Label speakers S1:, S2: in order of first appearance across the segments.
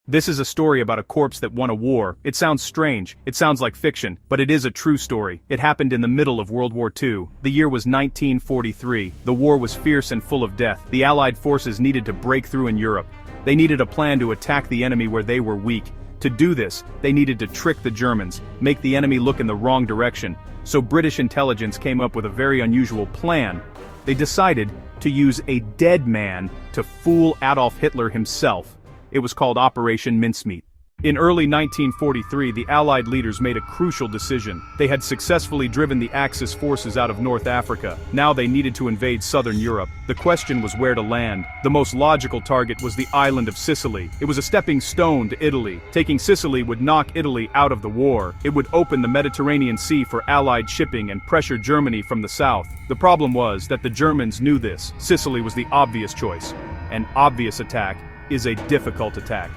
S1: This is a story about a corpse that won a war. It sounds strange, it sounds like fiction, but it is a true story. It happened in the middle of World War II. The year was 1943. The war was fierce and full of death. The Allied forces needed to break through in Europe. They needed a plan to attack the enemy where they were weak. To do this, they needed to trick the Germans, make the enemy look in the wrong direction. So British intelligence came up with a very unusual plan. They decided to use a dead man to fool Adolf Hitler himself. It was called Operation Mincemeat. In early 1943, the Allied leaders made a crucial decision. They had successfully driven the Axis forces out of North Africa. Now they needed to invade southern Europe. The question was where to land. The most logical target was the island of Sicily. It was a stepping stone to Italy. Taking Sicily would knock Italy out of the war. It would open the Mediterranean Sea for Allied shipping and pressure Germany from the south. The problem was that the Germans knew this. Sicily was the obvious choice. An obvious attack is a difficult attack.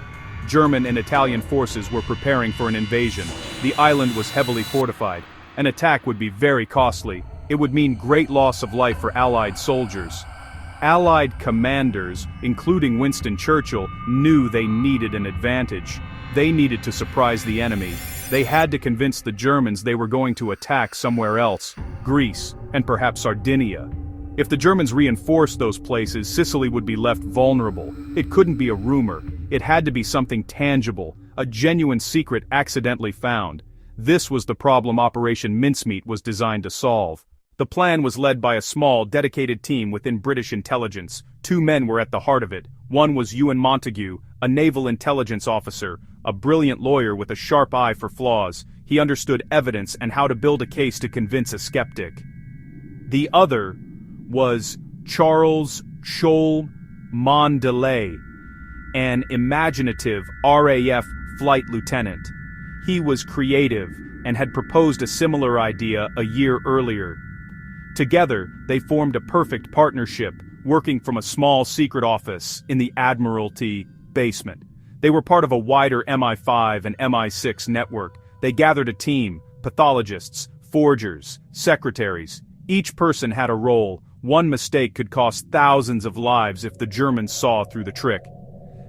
S1: German and Italian forces were preparing for an invasion. The island was heavily fortified. An attack would be very costly. It would mean great loss of life for Allied soldiers. Allied commanders, including Winston Churchill, knew they needed an advantage. They needed to surprise the enemy. They had to convince the Germans they were going to attack somewhere else, Greece, and perhaps Sardinia. If the Germans reinforced those places, Sicily would be left vulnerable. It couldn't be a rumor. It had to be something tangible, a genuine secret accidentally found. This was the problem Operation Mincemeat was designed to solve. The plan was led by a small, dedicated team within British intelligence. Two men were at the heart of it. One was Ewan Montagu, a naval intelligence officer, a brilliant lawyer with a sharp eye for flaws. He understood evidence and how to build a case to convince a skeptic. The other was Charles Chol Mondelez, an imaginative RAF flight lieutenant. He was creative and had proposed a similar idea a year earlier. Together, they formed a perfect partnership, working from a small secret office in the Admiralty basement. They were part of a wider MI5 and MI6 network. They gathered a team, pathologists, forgers, secretaries. Each person had a role. One mistake could cost thousands of lives if the Germans saw through the trick.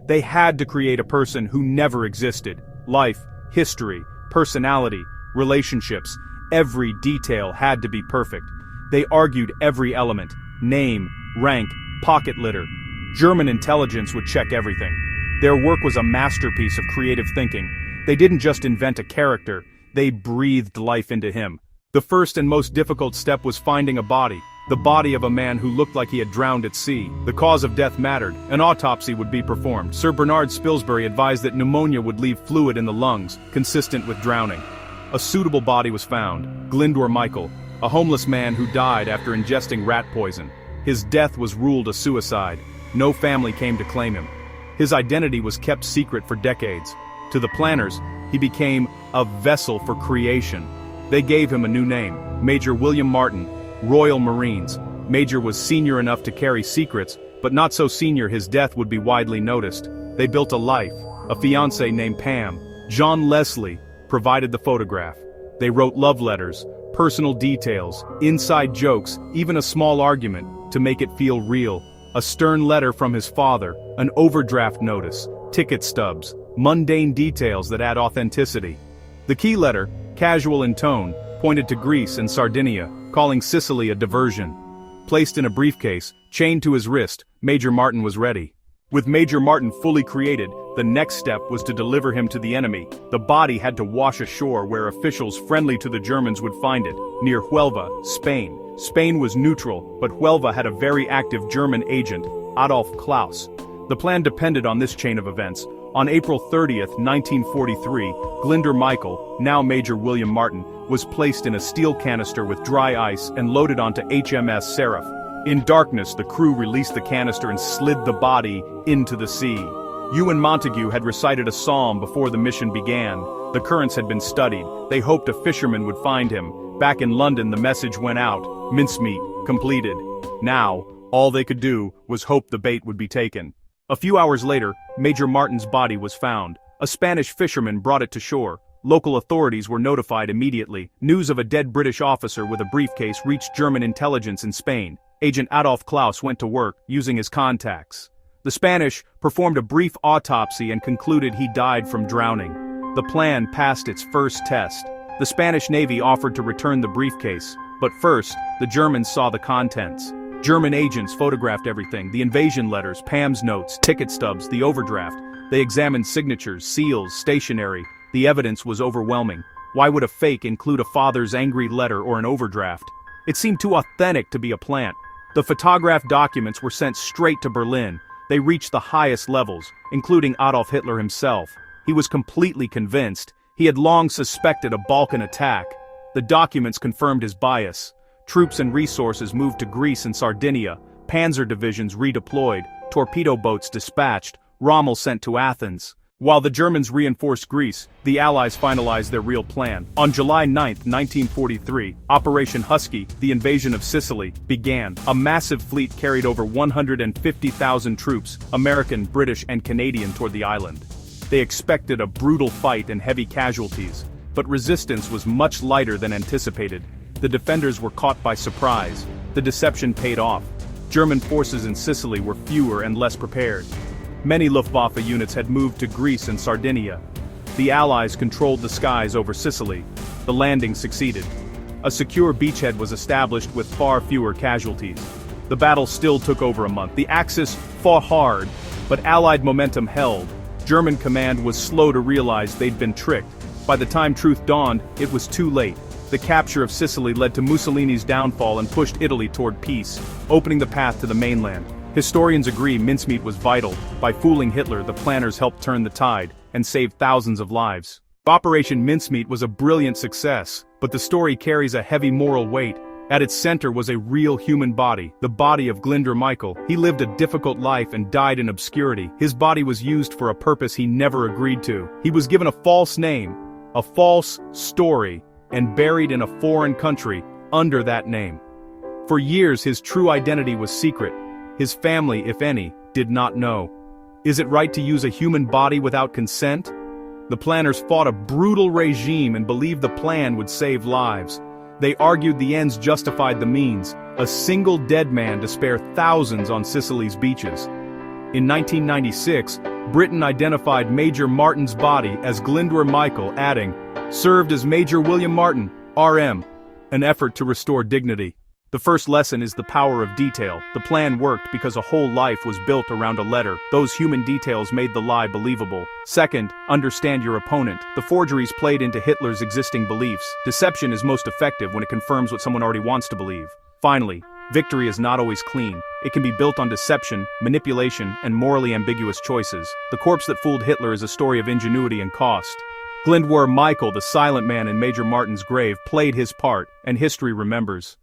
S1: They had to create a person who never existed. Life, history, personality, relationships, every detail had to be perfect. They argued every element: name, rank, pocket litter. German intelligence would check everything. Their work was a masterpiece of creative thinking. They didn't just invent a character, they breathed life into him. The first and most difficult step was finding a body. The body of a man who looked like he had drowned at sea. The cause of death mattered. An autopsy would be performed. Sir Bernard Spilsbury advised that pneumonia would leave fluid in the lungs, consistent with drowning. A suitable body was found. Glyndwr Michael, a homeless man who died after ingesting rat poison. His death was ruled a suicide. No family came to claim him. His identity was kept secret for decades. To the planners, he became a vessel for creation. They gave him a new name, Major William Martin, Royal Marines. Major was senior enough to carry secrets, but not so senior his death would be widely noticed. They built a life, a fiancée named Pam. John Leslie provided the photograph. They wrote love letters, personal details, inside jokes, even a small argument, to make it feel real. A stern letter from his father, an overdraft notice, ticket stubs, mundane details that add authenticity. The key letter, casual in tone, pointed to Greece and Sardinia, calling Sicily a diversion. Placed in a briefcase, chained to his wrist, Major Martin was ready. With Major Martin fully created, the next step was to deliver him to the enemy. The body had to wash ashore where officials friendly to the Germans would find it, near Huelva, Spain. Spain was neutral, but Huelva had a very active German agent, Adolf Klaus. The plan depended on this chain of events. On April 30th, 1943, Glyndwr Michael, now Major William Martin, was placed in a steel canister with dry ice and loaded onto HMS Seraph. In darkness, the crew released the canister and slid the body into the sea. Ewan Montagu had recited a psalm before the mission began. The currents had been studied. They hoped a fisherman would find him. Back in London, the message went out: mincemeat, completed. Now, all they could do was hope the bait would be taken. A few hours later, Major Martin's body was found. A Spanish fisherman brought it to shore. Local authorities were notified immediately. News of a dead British officer with a briefcase reached German intelligence in Spain. Agent Adolf Klaus went to work, using his contacts. The Spanish performed a brief autopsy and concluded he died from drowning. The plan passed its first test. The Spanish Navy offered to return the briefcase, but first, the Germans saw the contents. German agents photographed everything: the invasion letters, Pam's notes, ticket stubs, the overdraft. They examined signatures, seals, stationery. The evidence was overwhelming. Why would a fake include a father's angry letter or an overdraft? It seemed too authentic to be a plant. The photographed documents were sent straight to Berlin. They reached the highest levels, including Adolf Hitler himself. He was completely convinced. He had long suspected a Balkan attack. The documents confirmed his bias. Troops and resources moved to Greece and Sardinia, panzer divisions redeployed, torpedo boats dispatched, Rommel sent to Athens. While the Germans reinforced Greece, the Allies finalized their real plan. On July 9, 1943, Operation Husky, the invasion of Sicily, began. A massive fleet carried over 150,000 troops, American, British, and Canadian, toward the island. They expected a brutal fight and heavy casualties, but resistance was much lighter than anticipated. The defenders were caught by surprise. The deception paid off. German forces in Sicily were fewer and less prepared. Many Luftwaffe units had moved to Greece and Sardinia. The Allies controlled the skies over Sicily. The landing succeeded. A secure beachhead was established with far fewer casualties. The battle still took over a month. The Axis fought hard, but Allied momentum held. German command was slow to realize they'd been tricked. By the time truth dawned, it was too late. The capture of Sicily led to Mussolini's downfall and pushed Italy toward peace, opening the path to the mainland. Historians agree mincemeat was vital. By fooling Hitler, the planners helped turn the tide and saved thousands of lives. Operation Mincemeat was a brilliant success, but the story carries a heavy moral weight. At its center was a real human body, the body of Glyndwr Michael. He lived a difficult life and died in obscurity. His body was used for a purpose he never agreed to. He was given a false name, a false story, and buried in a foreign country under that name. For years his true identity was secret. His family, if any, did not know. Is it right to use a human body without consent? The planners fought a brutal regime and believed the plan would save lives. They argued the ends justified the means, a single dead man to spare thousands on Sicily's beaches. In 1996, Britain identified Major Martin's body as Glyndwr Michael, adding, "Served as Major William Martin, RM," an effort to restore dignity. The first lesson is the power of detail. The plan worked because a whole life was built around a letter. Those human details made the lie believable. Second, understand your opponent. The forgeries played into Hitler's existing beliefs. Deception is most effective when it confirms what someone already wants to believe. Finally, victory is not always clean. It can be built on deception, manipulation, and morally ambiguous choices. The corpse that fooled Hitler is a story of ingenuity and cost. Glyndwr Michael, the silent man in Major Martin's grave, played his part, and history remembers.